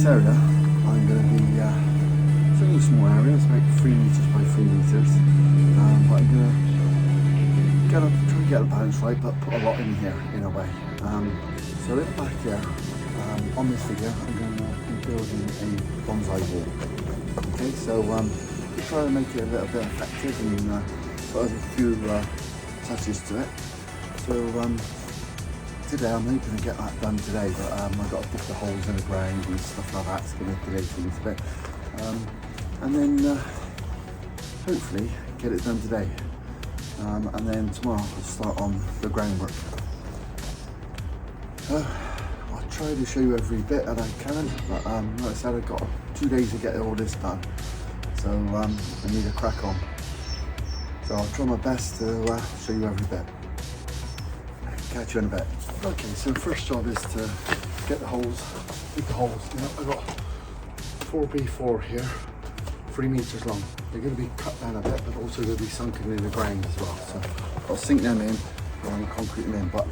area I'm going to be it's only a small area, it's about 3 meters by 3 meters, but I'm going to try and get the balance right, but put a lot in here in a way. So in the back here, on this video, I'm going to be building a bonsai wall. Okay, so try to make it a little bit effective and put a few touches to it. So today I'm hoping to get that done today, but I've got to dig the holes in the ground and stuff like that. It's going to delay things a bit, and then hopefully get it done today, and then tomorrow I'll start on the groundwork. I'll try to show you every bit that I can, but like I said, I've got 2 days to get all this done, so I need to crack on. So I'll try my best to show you every bit. Catch you in a bit. Okay, so the first job is to get the holes, dig the holes. You know, I've got 4x4 here, 3 meters long. They're going to be cut down a bit, but also going to be sunken in the ground as well. So I'll sink them in and concrete them in, but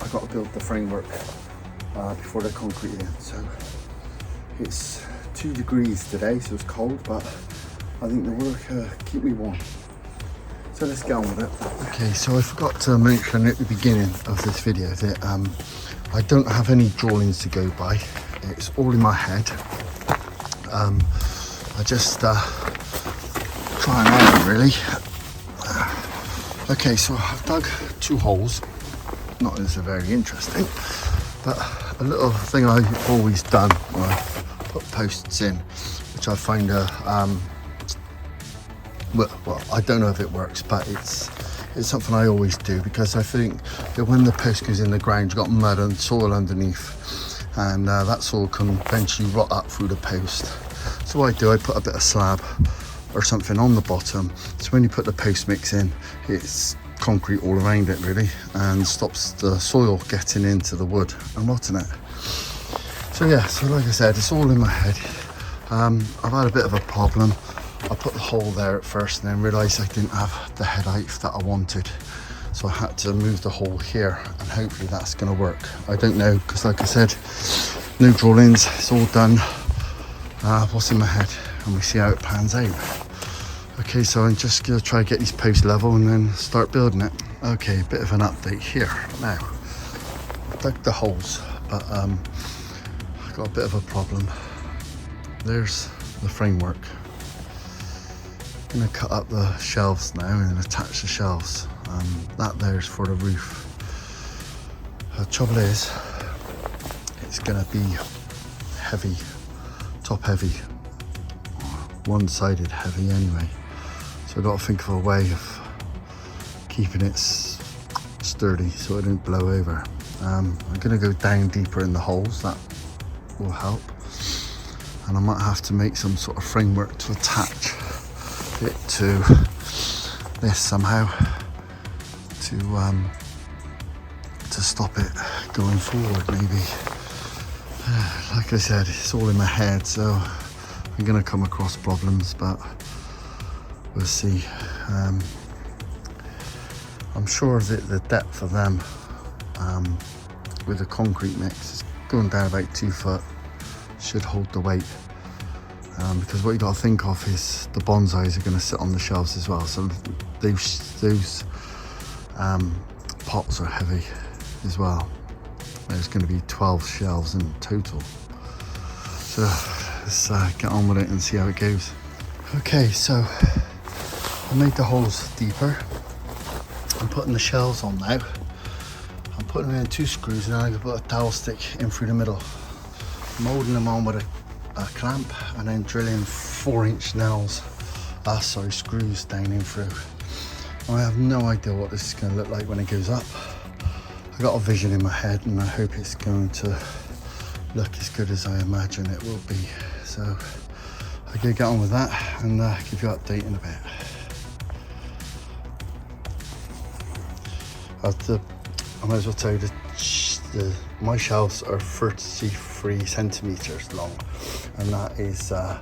I've got to build the framework before the concrete in. So it's 2 degrees today, so it's cold, but I think the work keep me warm. So let's get on with it. Okay, so I forgot to mention at the beginning of this video that I don't have any drawings to go by. It's all in my head. I just try and error really. Okay, so I've dug 2 holes. Not that they're very interesting, but a little thing I've always done when I put posts in, which I find well, I don't know if it works, but it's something I always do, because I think that when the post goes in the ground, you've got mud and soil underneath, and that soil can eventually rot up through the post. So what I do, I put a bit of slab or something on the bottom, so when you put the post mix in, it's concrete all around it really, and stops the soil getting into the wood and rotting it. So yeah, so like I said, it's all in my head. I've had a bit of a problem. I put the hole there at first and then realised I didn't have the head height that I wanted, so I had to move the hole here, and hopefully that's going to work. I don't know, because like I said, no drawings, it's all done, what's in my head, and we see how it pans out. Okay, so I'm just going to try to get these posts level and then start building it. Okay, a bit of an update here. Now, I dug the holes, but I've got a bit of a problem. There's the framework. I'm going to cut up the shelves now and attach the shelves. That there's for the roof. The trouble is, it's going to be heavy, top heavy, one-sided heavy anyway. So I've got to think of a way of keeping it sturdy so it don't blow over. I'm going to go down deeper in the holes, that will help. And I might have to make some sort of framework to attach it to this somehow to stop it going forward maybe. Like I said, it's all in my head, so I'm going to come across problems, but we'll see. I'm sure that the depth of them with the concrete mix is going down about 2 foot, should hold the weight. Because what you got to think of is the bonsais are going to sit on the shelves as well, so those pots are heavy as well. There's going to be 12 shelves in total, so let's get on with it and see how it goes. Okay, so I made the holes deeper. I'm putting the shelves on now. I'm putting them in 2 screws, and then I'm going to put a dowel stick in through the middle. I'm holding them on with a clamp and then drilling 4-inch nails, screws down in through. I have no idea what this is going to look like when it goes up. I've got a vision in my head, and I hope it's going to look as good as I imagine it will be. So I'm going to get on with that and give you an update in a bit. I might as well tell you that my shelves are 33 centimeters long, and that is I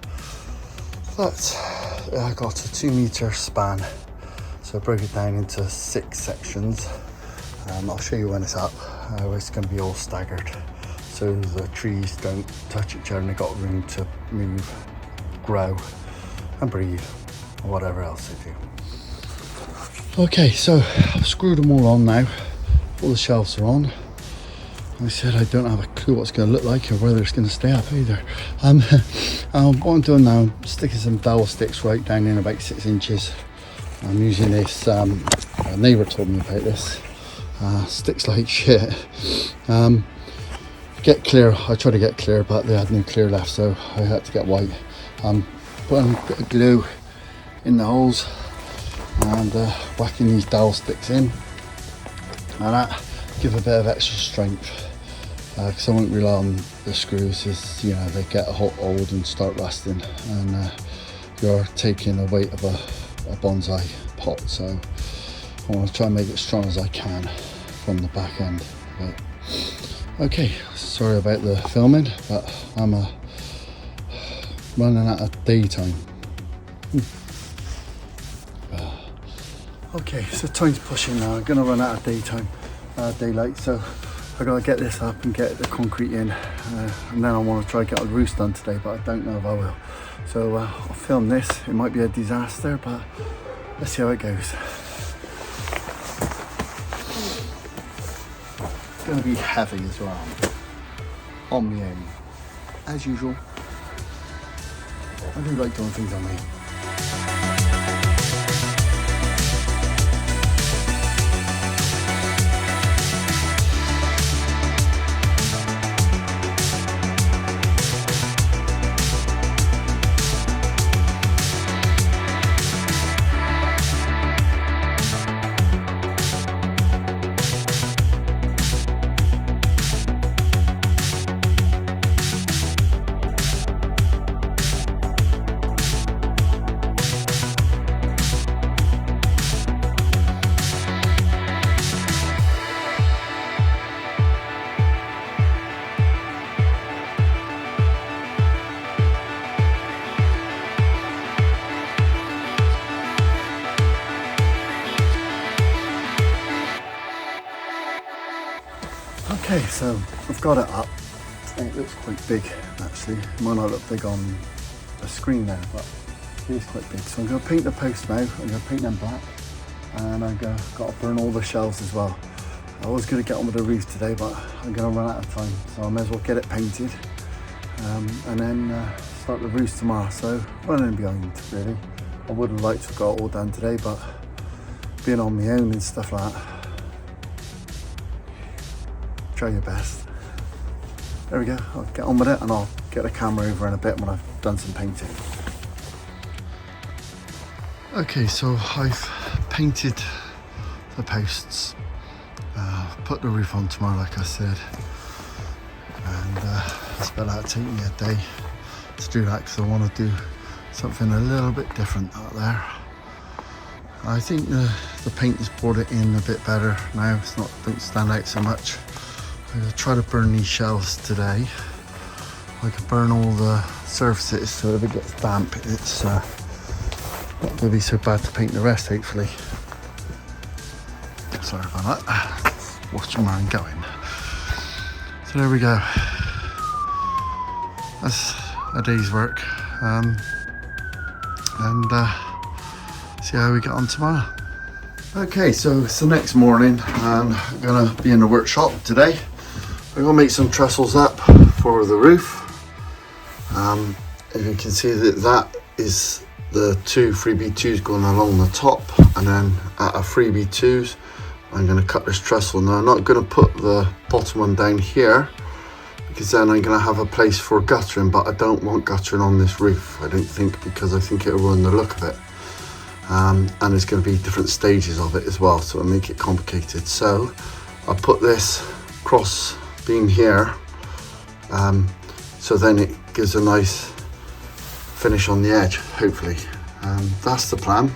got a 2 meter span, so I broke it down into 6 sections. I'll show you when it's up. It's going to be all staggered, so the trees don't touch each other and they've got room to move, grow and breathe, or whatever else they do. Okay, so I've screwed them all on now. All the shelves are on. Like I said, I don't have a clue what it's going to look like or whether it's going to stay up either. What I'm doing now, I'm sticking some dowel sticks right down in about 6 inches. I'm using this, a neighbour told me about this, sticks like shit. Get clear, I tried to get clear but they had no clear left, so I had to get white. Putting a bit of glue in the holes and whacking these dowel sticks in, and that give a bit of extra strength, because I won't rely on the screws, as you know they get old and start rusting, and you're taking the weight of a bonsai pot, so I want to try and make it as strong as I can from the back end. But, okay, sorry about the filming, but I'm running out of daytime. Okay, so time's pushing now. I'm gonna run out of daylight, so I gotta get this up and get the concrete in, and then I want to try and get a roost done today, but I don't know if I will. So I'll film this. It might be a disaster, but let's see how it goes. It's gonna be heavy as well, on me own, as usual. I do like doing things on me. Okay, so I've got it up. It looks quite big actually. It might not look big on the screen there, but it is quite big. So I'm going to paint the posts now. I'm going to paint them black, and I've got to burn all the shelves as well. I was going to get on with the roof today, but I'm going to run out of time, so I may as well get it painted, and then start the roof tomorrow. So running behind really. I would have liked to have got it all done today, but being on my own and stuff like that, try your best. There we go, I'll get on with it and I'll get the camera over in a bit when I've done some painting. Okay, so I've painted the posts, put the roof on tomorrow like I said, and it's about taking me a day to do that because I want to do something a little bit different out there. I think the paint has brought it in a bit better now. It's not, don't stand out so much. I'm going to try to burn these shelves today. I can burn all the surfaces so if it gets damp it's not going to be so bad to paint the rest, hopefully. Sorry about that. Watch where I'm going. So there we go. That's a day's work. And see how we get on tomorrow. Okay, so it's the next morning and I'm going to be in the workshop today. I'm going to make some trestles up for the roof. If you can see that is the two 3B2s going along the top, and then at a 3B2s I'm going to cut this trestle. Now I'm not going to put the bottom one down here because then I'm going to have a place for guttering, but I don't want guttering on this roof, I don't think, because I think it'll ruin the look of it. And there's going to be different stages of it as well, so it'll make it complicated. So I'll put this cross beam here, so then it gives a nice finish on the edge, hopefully. That's the plan.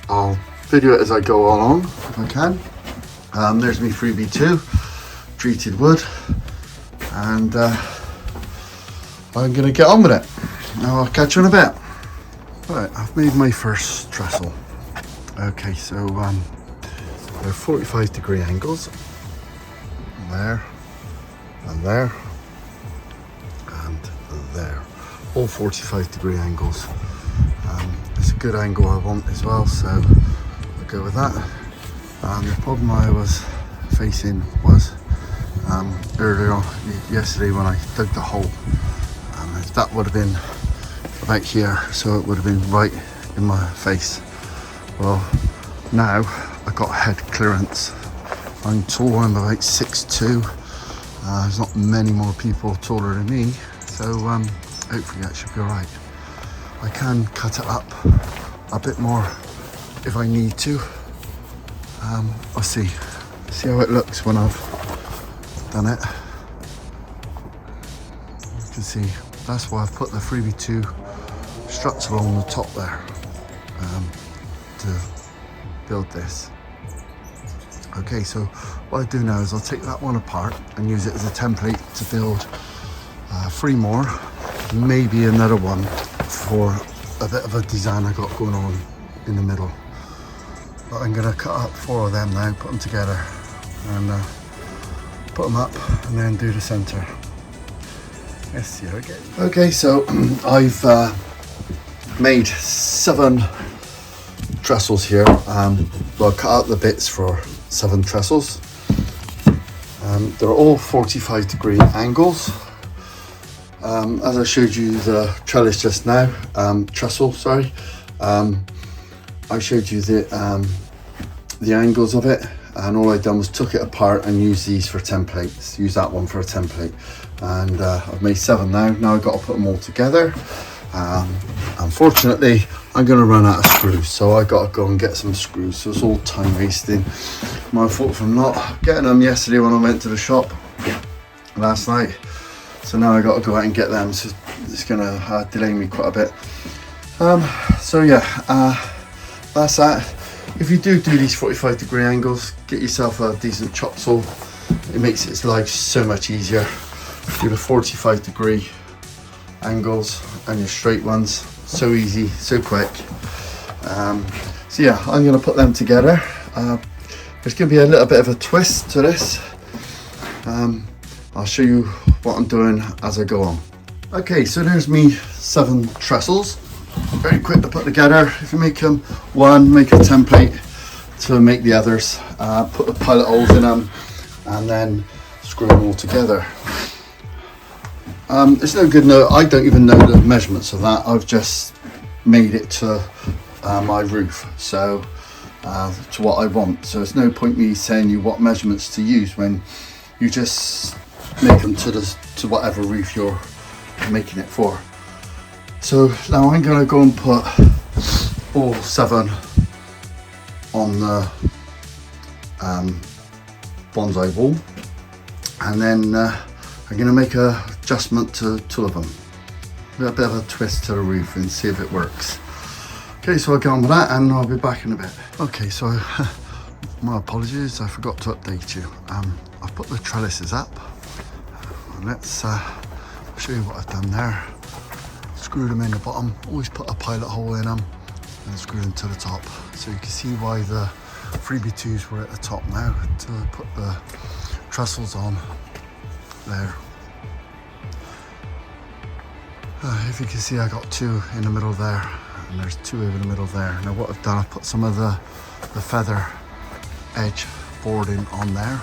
I'll video it as I go along if I can. There's me 3B2 treated wood, and I'm going to get on with it. Now I'll catch you in a bit. Right, I've made my first trestle. Okay, so they're 45-degree angles. There and there. there, all 45-degree angles. It's a good angle I want as well, so I'll go with that. The problem I was facing was earlier on yesterday when I dug the hole, if that would have been about here, so it would have been right in my face. Well, now I've got head clearance. I'm tall, I'm about 6'2". There's not many more people taller than me, so hopefully that should be alright. I can cut it up a bit more if I need to. I'll see how it looks when I've done it. You can see that's why I've put the 3x2 struts along the top there to build this. Okay, so what I do now is I'll take that one apart and use it as a template to build 3 more, maybe another one for a bit of a design I got going on in the middle. But I'm going to cut up 4 of them now, put them together and put them up and then do the centre. Let's see how it goes. Okay, so I've made 7 trestles here. Well, cut out the bits for 7 trestles. They're all 45-degree angles. As I showed you the trellis just now, trestle, sorry. I showed you the angles of it, and all I've done was took it apart and used these for templates. Use that one for a template, and I've made 7 now. Now I've got to put them all together. Unfortunately, I'm going to run out of screws, so I got to go and get some screws. So it's all time wasting. My fault for not getting them yesterday when I went to the shop last night. So now I got to go out and get them. So it's going to delay me quite a bit. So yeah, that's that. If you do these 45-degree angles, get yourself a decent chop saw. It makes its life so much easier. Do the 45-degree angles and your straight ones. So easy, so quick. So yeah, I'm going to put them together. There's going to be a little bit of a twist to this. I'll show you what I'm doing as I go on. Okay, so there's me 7 trestles. Very quick to put together. If you make them one, make a template to make the others. Put the pilot holes in them and then screw them all together. It's no good, no, I don't even know the measurements of that. I've just made it to my roof, so to what I want. So it's no point me saying you what measurements to use when you just make them to whatever roof you're making it for. So now I'm going to go and put all 7 on the bonsai wall, and then I'm going to make a adjustment to 2 of them. A bit of a twist to the roof and see if it works. Okay, so I'll get on with that and I'll be back in a bit. Okay, so my apologies, I forgot to update you. I've put the trellises up. Let's show you what I've done there. Screwed them in the bottom, always put a pilot hole in them and screw them to the top. So you can see why the 3x2s were at the top now, to put the trestles on there. If you can see, I got 2 in the middle there, and there's 2 over the middle there. Now what I've done, I've put some of the feather edge boarding on there,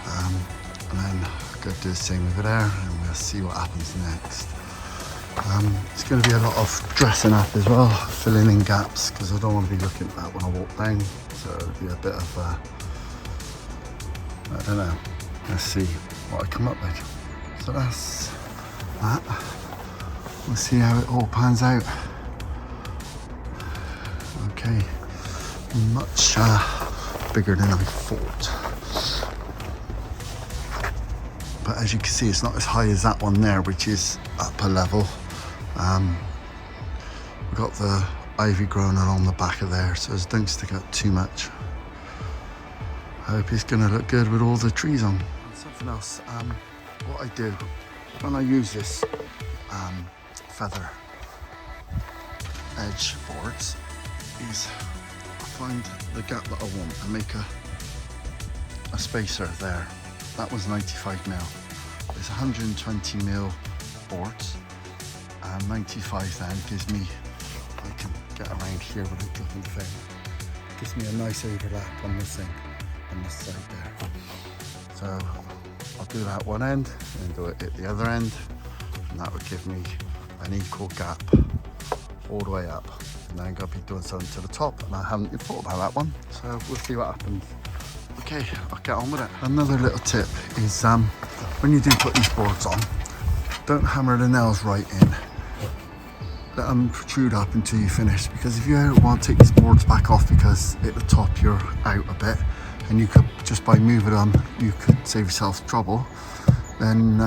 and then I'm going to do the same over there, and we'll see what happens next. It's going to be a lot of dressing up as well, filling in gaps, because I don't want to be looking at that when I walk down, so it'll be a bit of I don't know, let's see what I come up with. So that's that. We'll see how it all pans out. Okay, much bigger than I thought. But as you can see, it's not as high as that one there, which is upper level. We've got the ivy growing along the back of there, so don't stick out too much. I hope it's going to look good with all the trees on. And something else, what I do when I use this feather edge boards is I find the gap that I want and make a spacer there. That was 95 mil. It's 120 mil boards, 95 then gives me, I can get around here with it doesn't fail. Gives me a nice overlap on this thing, on this side there. So I'll do that one end and do it at the other end, and that would give me an equal gap all the way up. And then I'm going to be doing something to the top, and I haven't even thought about that one, so we'll see what happens. Okay, I'll get on with it. Another little tip is when you do put these boards on, don't hammer the nails right in. Let them protrude up until you finish, because if you want to take these boards back off because at the top you're out a bit, and you could, just by moving them, you could save yourself trouble, then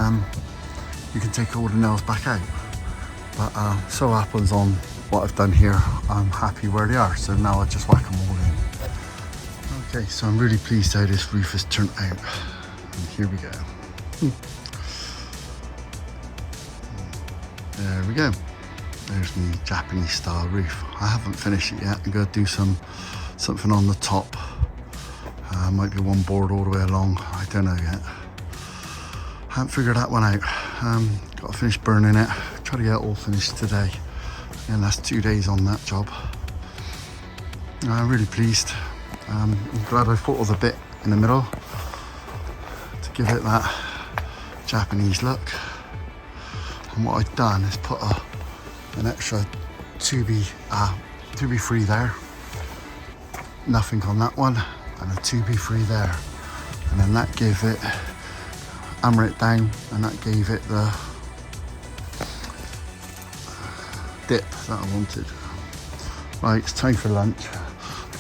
you can take all the nails back out. But so happens on what I've done here, I'm happy where they are, so now I just whack them all in. Okay, so I'm really pleased how this roof has turned out, and here we go. There we go. There's my Japanese style roof. I haven't finished it yet. I'm going to do something on the top. Might be one board all the way along. I don't know yet. Haven't figured that one out. Got to finish burning it. Try to get it all finished today. And that's 2 days on that job. I'm really pleased. I'm glad I thought of the bit in the middle to give it that Japanese look. And what I've done is put an extra 2B3 there, nothing on that one, and a 2B3 there, and then that gave it, hammer it down, and that gave it the dip that I wanted. Right, it's time for lunch.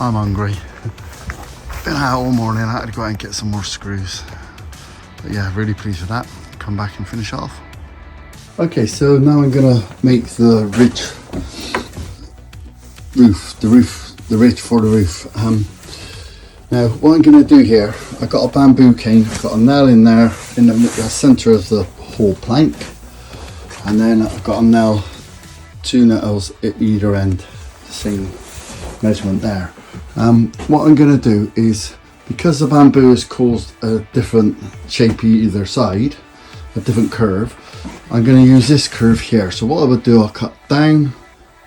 I'm hungry. Been out all morning, I had to go out and get some more screws. But yeah, really pleased with that. Come back and finish off. Okay, so now I'm gonna make the ridge the ridge for the roof. Now what I'm gonna do here, I've got a bamboo cane, I've got a nail in there in the center of the whole plank, and then I've got a nail, 2 nails at either end, the same measurement there. What I'm gonna do is, because the bamboo has caused a different shape either side, a different curve, I'm going to use this curve here. So what I would do, I'll cut down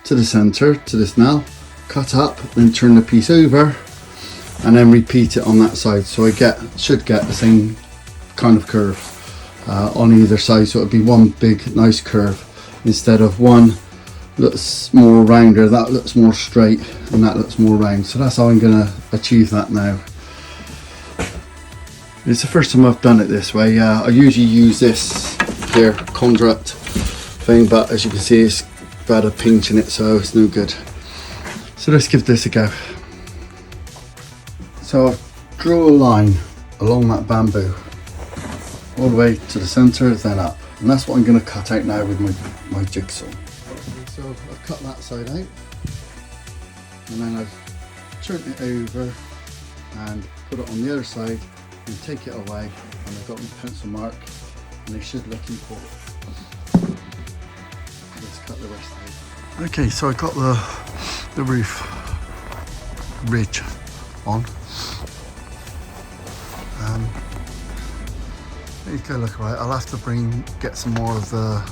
to the center, to this nail, cut up, then turn the piece over, and then repeat it on that side. So I should get the same kind of curve on either side. So it'd be one big nice curve, instead of one looks more rounder, that looks more straight, and that looks more round. So that's how I'm going to achieve that now. It's the first time I've done it this way. I usually use this here conduit thing, but as you can see it's got a pinch in it, so it's no good. So let's give this a go. So I drew a line along that bamboo all the way to the center, then up, and that's what I'm going to cut out now with my jigsaw. So I've cut that side out, and then I've turned it over and put it on the other side and take it away, and I've got my pencil mark, and they should look equal. Let's cut the rest out. Okay, so I got the roof ridge on. It's gonna look right. I'll have to get some more of the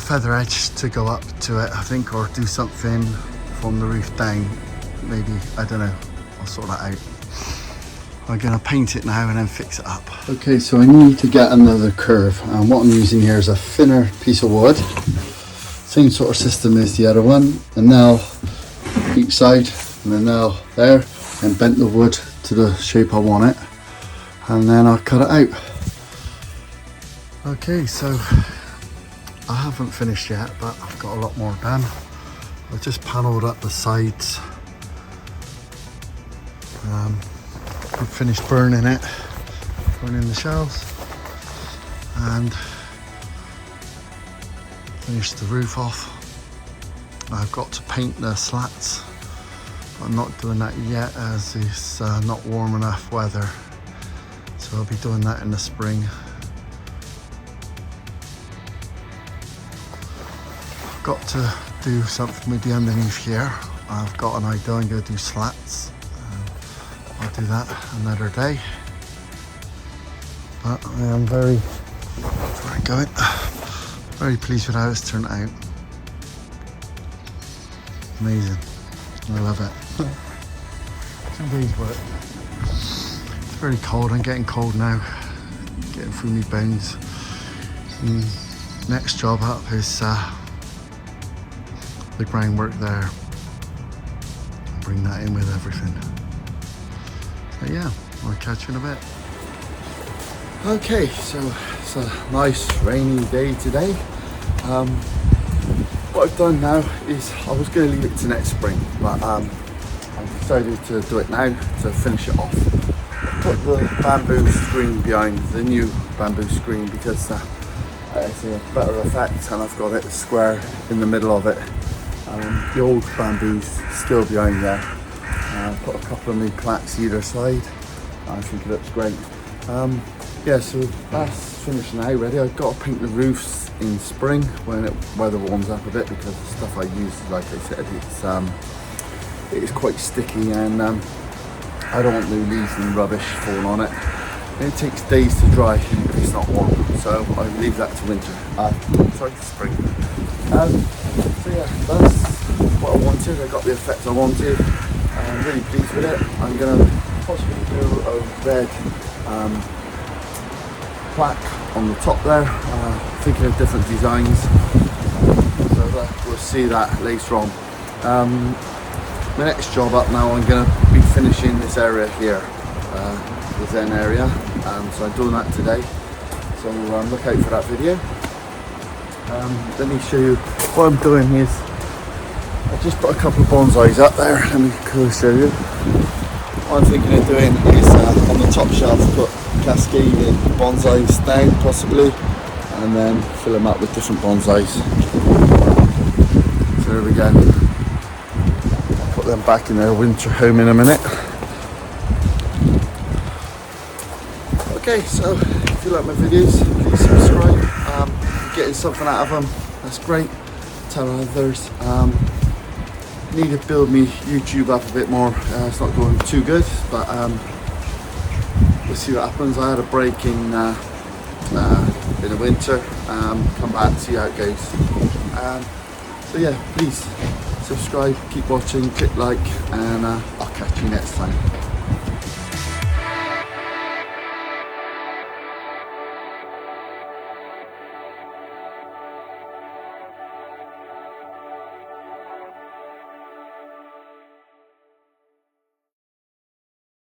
feather edge to go up to it, I think, or do something from the roof down. Maybe, I don't know. I'll sort that out. I'm going to paint it now and then fix it up. Okay, so I need to get another curve, and what I'm using here is a thinner piece of wood. Same sort of system as the other one. A nail each side and a nail there, and bent the wood to the shape I want it, and then I'll cut it out. Okay, so I haven't finished yet, but I've got a lot more done. I've just panelled up the sides. I've finished burning the shelves, and finished the roof off. I've got to paint the slats, but I'm not doing that yet as it's not warm enough weather, so I'll be doing that in the spring. I've got to do something with the underneath here. I've got an idea, I'm going to do slats. I'll do that another day, but I am very That's where I'm going. Very pleased with how it's turned out. Amazing. I love it. 2 days work. It's very cold. I'm getting cold now. Getting through my bones. Next job up is the groundwork there. Bring that in with everything. So yeah, I'll catch you in a bit. Okay, so it's a nice rainy day today. What I've done now is I was going to leave it to next spring, but I decided to do it now to finish it off. I put the bamboo screen behind, the new bamboo screen, because it's a better effect, and I've got it square in the middle of it. The old bamboo's still behind there. Put a couple of new plaques either side. I think it looks great. Yeah, so that's finished now, ready. I've got to paint the roofs in spring when it weather warms up a bit, because the stuff I use, like I said, it's quite sticky, and I don't want new leaves and rubbish falling on it. And it takes days to dry if it's not warm, so I leave that to winter. Spring. So yeah, that's what I wanted. I got the effect I wanted. I'm really pleased with it. I'm gonna possibly do a red plaque on the top there, thinking of different designs, so we'll see that later on. My next job up now, I'm going to be finishing this area here, the Zen area, so I'm doing that today, so look out for that video. Let me show you what I'm doing. Is I just put a couple of bonsais up there. Let me show you. What I'm thinking of doing is on the top shelf put cascading bonsais down possibly, and then fill them up with different bonsais. So there we go. I'll put them back in their winter home in a minute. Okay, so if you like my videos, please subscribe. If you're getting something out of them, that's great. Tell others. Need to build me YouTube up a bit more. It's not going too good, but we'll see what happens. I had a break in the winter. Come back, see how it goes. So yeah, please subscribe, keep watching, click like, and I'll catch you next time.